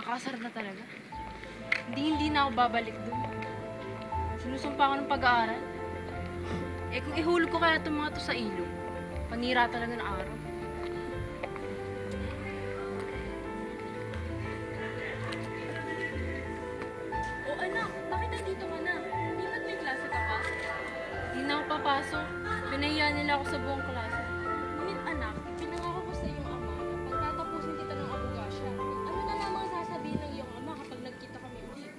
Nakakasar na talaga. Hindi na ako babalik dun. Sinusumpa ako ng pag-aaral. Eh kung ihulog ko kaya itong mga to sa ilog, panira talaga ng araw. Oh anak, bakit nandito ka na? Hindi ba't may klase ka pa? Hindi na ako papasok. Pinahiya nila ako sa buong klase. Ngunit anak, pinangako ko sa iyong ama na pagtatapusin kita ng abogasya. Ano na lamang sasabihin ng iyong ama kapag nagkita kami ulit?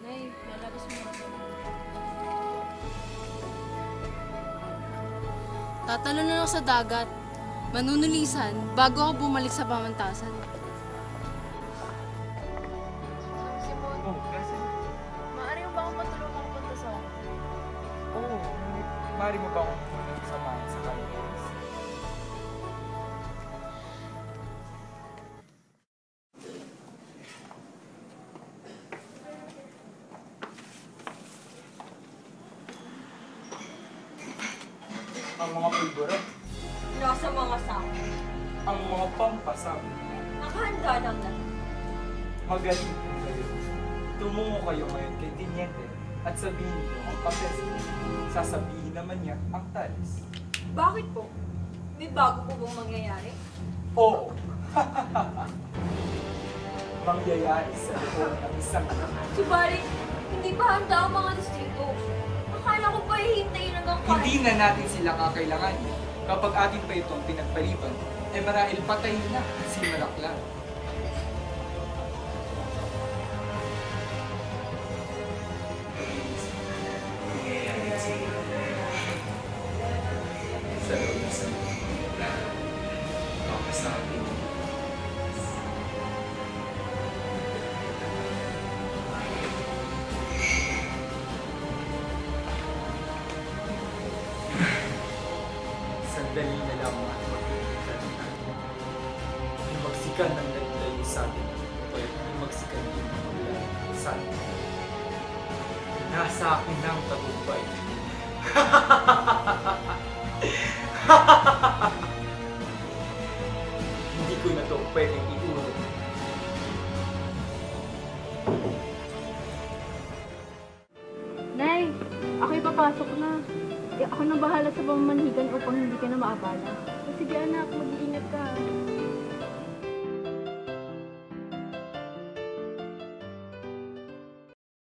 Nay, lalabas mo ako. Tatalon na ako sa dagat, manunulisan, bago ako bumalik sa pamantasan. Simon, Kasi, maaari mo ba akong patulungan punta sa ako? oo, maaari mo ba akong samahan sa campus? Ang mga pulbura, Nasa mga sako. ang mga pampasam, Nakahanda ng lahat. magaling po kayo. Tumungo kayo ngayon kay Tiniente at sabihin niyo ang kapes. Sasabihin naman niya ang talis. Bakit po? May bago po bang mangyayari? Oo. Mangyayari sa loob ng isang Subalit, hindi pa handa ang mga distrito. Akala ko pa hihintayin hanggang hindi na natin sila kakailangan. Kapag atin pa itong pinagpaliban, eh marahil patay na si Maraklan. Sa loob ng plan, ako sa atin. Sandali na lang at magkikita natin. Himagsikan ng naglayo sa atin o himagsikan din ng maglayo sa atin. Nasa akin ng tagumpay. Hindi ko na to pwedeng iulog. Nay, ako'y papasok na. Ako na bahala sa pamamanhigan upang hindi ka na maabala. Sige anak, mag-iingat ka.